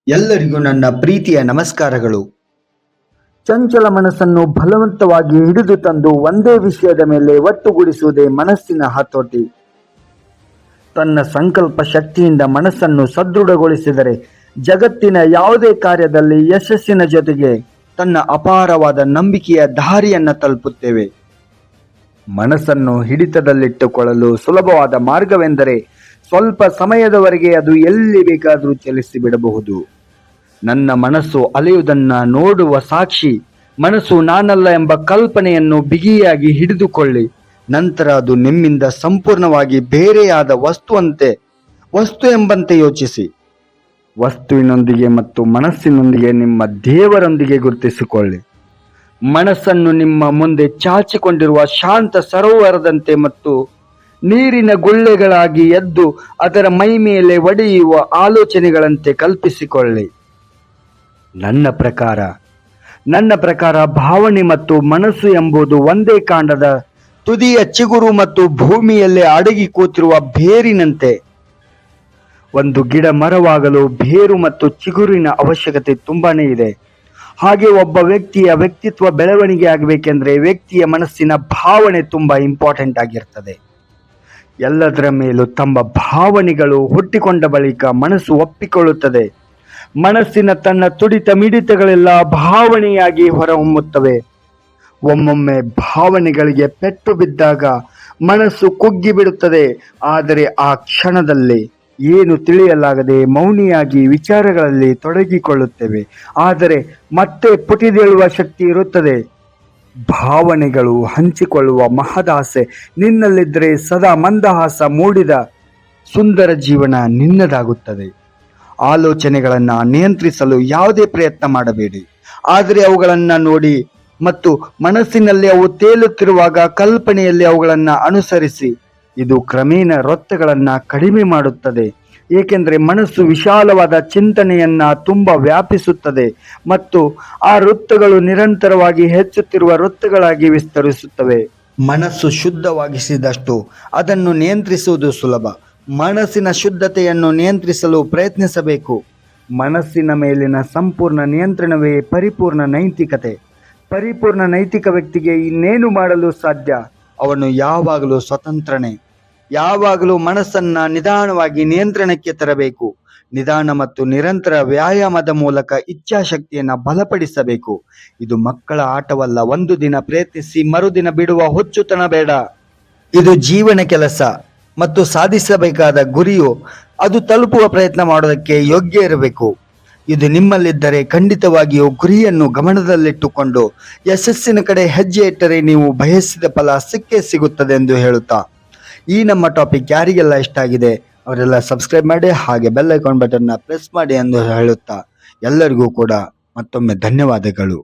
ಎಲ್ಲರಿಗೂ ನನ್ನ ಪ್ರೀತಿಯ ನಮಸ್ಕಾರಗಳು. ಚಂಚಲ ಮನಸ್ಸನ್ನು ಬಲವಂತವಾಗಿ ಹಿಡಿದು ತಂದು ಒಂದೇ ವಿಷಯದ ಮೇಲೆ ಒಟ್ಟುಗೂಡಿಸುವುದೇ ಮನಸ್ಸಿನ ಹತೋಟಿ. ತನ್ನ ಸಂಕಲ್ಪ ಶಕ್ತಿಯಿಂದ ಮನಸ್ಸನ್ನು ಸದೃಢಗೊಳಿಸಿದರೆ ಜಗತ್ತಿನ ಯಾವುದೇ ಕಾರ್ಯದಲ್ಲಿ ಯಶಸ್ಸಿನ ಜೊತೆಗೆ ತನ್ನ ಅಪಾರವಾದ ನಂಬಿಕೆಯ ದಾರಿಯನ್ನು ತಲುಪುತ್ತೇವೆ. ಮನಸ್ಸನ್ನು ಹಿಡಿತದಲ್ಲಿಟ್ಟುಕೊಳ್ಳಲು ಸುಲಭವಾದ ಮಾರ್ಗವೆಂದರೆ ಸ್ವಲ್ಪ ಸಮಯದವರೆಗೆ ಅದು ಎಲ್ಲಿ ಬೇಕಾದರೂ ಚಲಿಸಿಬಿಡಬಹುದು. ನನ್ನ ಮನಸ್ಸು ಅಲೆಯುವುದನ್ನು ನೋಡುವ ಸಾಕ್ಷಿ. ಮನಸ್ಸು ನಾನಲ್ಲ ಎಂಬ ಕಲ್ಪನೆಯನ್ನು ಬಿಗಿಯಾಗಿ ಹಿಡಿದುಕೊಳ್ಳಿ. ನಂತರ ಅದು ನಿಮ್ಮಿಂದ ಸಂಪೂರ್ಣವಾಗಿ ಬೇರೆಯಾದ ವಸ್ತು ಎಂಬಂತೆ ಯೋಚಿಸಿ. ವಸ್ತುವಿನೊಂದಿಗೆ ಮತ್ತು ಮನಸ್ಸಿನೊಂದಿಗೆ ನಿಮ್ಮ ದೇವರೊಂದಿಗೆ ಗುರುತಿಸಿಕೊಳ್ಳಿ. ಮನಸ್ಸನ್ನು ನಿಮ್ಮ ಮುಂದೆ ಚಾಚಿಕೊಂಡಿರುವ ಶಾಂತ ಸರೋವರದಂತೆ ಮತ್ತು ನೀರಿನ ಗುಳ್ಳೆಗಳಾಗಿ ಎದ್ದು ಅದರ ಮೈ ಮೇಲೆ ಒಡೆಯುವ ಆಲೋಚನೆಗಳಂತೆ ಕಲ್ಪಿಸಿಕೊಳ್ಳಿ. ನನ್ನ ಪ್ರಕಾರ ಭಾವನೆ ಮತ್ತು ಮನಸ್ಸು ಎಂಬುದು ಒಂದೇ ಕಾಂಡದ ತುದಿಯ ಚಿಗುರು ಮತ್ತು ಭೂಮಿಯಲ್ಲೇ ಅಡಗಿ ಕೂತಿರುವ ಬೇರಿನಂತೆ. ಒಂದು ಗಿಡ ಮರವಾಗಲು ಬೇರು ಮತ್ತು ಚಿಗುರಿನ ಅವಶ್ಯಕತೆ ತುಂಬಾನೇ ಇದೆ. ಹಾಗೆ ಒಬ್ಬ ವ್ಯಕ್ತಿಯ ವ್ಯಕ್ತಿತ್ವ ಬೆಳವಣಿಗೆ ಆಗಬೇಕೆಂದ್ರೆ ವ್ಯಕ್ತಿಯ ಮನಸ್ಸಿನ ಭಾವನೆ ತುಂಬಾ ಇಂಪಾರ್ಟೆಂಟ್ ಆಗಿರ್ತದೆ. ಎಲ್ಲದರ ಮೇಲೂ ತಮ್ಮ ಭಾವನೆಗಳು ಹುಟ್ಟಿಕೊಂಡ ಬಳಿಕ ಮನಸ್ಸು ಒಪ್ಪಿಕೊಳ್ಳುತ್ತದೆ. ಮನಸ್ಸಿನ ತನ್ನ ತುಡಿತ ಮಿಡಿತಗಳೆಲ್ಲ ಭಾವನೆಯಾಗಿ ಹೊರಹೊಮ್ಮುತ್ತವೆ. ಒಮ್ಮೊಮ್ಮೆ ಭಾವನೆಗಳಿಗೆ ಪೆಟ್ಟು ಬಿದ್ದಾಗ ಮನಸ್ಸು ಕುಗ್ಗಿ ಬಿಡುತ್ತದೆ. ಆದರೆ ಆ ಕ್ಷಣದಲ್ಲಿ ಏನು ತಿಳಿಯಲಾಗದೆ ಮೌನಿಯಾಗಿ ವಿಚಾರಗಳಲ್ಲಿ ತೊಡಗಿಕೊಳ್ಳುತ್ತೇವೆ. ಆದರೆ ಮತ್ತೆ ಪುಟಿದೇಳುವ ಶಕ್ತಿ ಇರುತ್ತದೆ. ಭಾವನೆಗಳು ಹಂಚಿಕೊಳ್ಳುವ ಮಹದಾಸೆ ನಿನ್ನಲ್ಲಿದ್ದರೆ ಸದಾ ಮಂದಹಾಸ ಮೂಡಿದ ಸುಂದರ ಜೀವನ ನಿನ್ನದಾಗುತ್ತದೆ. ಆಲೋಚನೆಗಳನ್ನು ನಿಯಂತ್ರಿಸಲು ಯಾವುದೇ ಪ್ರಯತ್ನ ಮಾಡಬೇಡಿ. ಆದರೆ ಅವುಗಳನ್ನು ನೋಡಿ ಮತ್ತು ಮನಸ್ಸಿನಲ್ಲಿ ಅವು ತೇಲುತ್ತಿರುವಾಗ ಕಲ್ಪನೆಯಲ್ಲಿ ಅವುಗಳನ್ನು ಅನುಸರಿಸಿ. ಇದು ಕ್ರಮೇಣ ವೃತ್ತಗಳನ್ನು ಕಡಿಮೆ ಮಾಡುತ್ತದೆ. ಏಕೆಂದರೆ ಮನಸ್ಸು ವಿಶಾಲವಾದ ಚಿಂತನೆಯನ್ನ ತುಂಬಾ ವ್ಯಾಪಿಸುತ್ತದೆ ಮತ್ತು ಆ ವೃತ್ತಗಳು ನಿರಂತರವಾಗಿ ಹೆಚ್ಚುತ್ತಿರುವ ವೃತ್ತಗಳಾಗಿ ವಿಸ್ತರಿಸುತ್ತವೆ. ಮನಸ್ಸು ಶುದ್ಧವಾಗಿಸಿದಷ್ಟು ಅದನ್ನು ನಿಯಂತ್ರಿಸುವುದು ಸುಲಭ. ಮನಸ್ಸಿನ ಶುದ್ಧತೆಯನ್ನು ನಿಯಂತ್ರಿಸಲು ಪ್ರಯತ್ನಿಸಬೇಕು. ಮನಸ್ಸಿನ ಮೇಲಿನ ಸಂಪೂರ್ಣ ನಿಯಂತ್ರಣವೇ ಪರಿಪೂರ್ಣ ನೈತಿಕತೆ. ಪರಿಪೂರ್ಣ ನೈತಿಕ ವ್ಯಕ್ತಿಗೆ ಇನ್ನೇನು ಮಾಡಲು ಸಾಧ್ಯ? ಅವನು ಯಾವಾಗಲೂ ಸ್ವತಂತ್ರನೇ. ಯಾವಾಗಲೂ ಮನಸ್ಸನ್ನ ನಿಧಾನವಾಗಿ ನಿಯಂತ್ರಣಕ್ಕೆ ತರಬೇಕು. ನಿಧಾನ ಮತ್ತು ನಿರಂತರ ವ್ಯಾಯಾಮದ ಮೂಲಕ ಇಚ್ಛಾಶಕ್ತಿಯನ್ನು ಬಲಪಡಿಸಬೇಕು. ಇದು ಮಕ್ಕಳ ಆಟವಲ್ಲ. ಒಂದು ದಿನ ಪ್ರಯತ್ನಿಸಿ ಮರುದಿನ ಬಿಡುವ ಹುಚ್ಚುತನ ಬೇಡ. ಇದು ಜೀವನ ಕೆಲಸ ಮತ್ತು ಸಾಧಿಸಬೇಕಾದ ಗುರಿಯು ಅದು ತಲುಪುವ ಪ್ರಯತ್ನ ಮಾಡೋದಕ್ಕೆ ಯೋಗ್ಯ ಇರಬೇಕು. ಇದು ನಿಮ್ಮಲ್ಲಿದ್ದರೆ ಖಂಡಿತವಾಗಿಯೂ ಗುರಿಯನ್ನು ಗಮನದಲ್ಲಿಟ್ಟುಕೊಂಡು ಯಶಸ್ಸಿನ ಕಡೆ ಹೆಜ್ಜೆ ಇಟ್ಟರೆ ನೀವು ಬಯಸಿದ ಫಲ ಸಿಕ್ಕೇ ಸಿಗುತ್ತದೆ ಎಂದು ಹೇಳುತ್ತಾ ಈ ನಮ್ಮ ಟಾಪಿಕ್ ಯಾರಿಗೆಲ್ಲ ಇಷ್ಟ ಆಗಿದೆ ಅವರೆಲ್ಲ ಸಬ್ಸ್ಕ್ರೈಬ್ ಮಾಡಿ, ಹಾಗೆ ಬೆಲ್ ಐಕಾನ್ ಬಟನ್ನ ಪ್ರೆಸ್ ಮಾಡಿ ಎಂದು ಹೇಳುತ್ತಾ ಎಲ್ಲರಿಗೂ ಕೂಡ ಮತ್ತೊಮ್ಮೆ ಧನ್ಯವಾದಗಳು.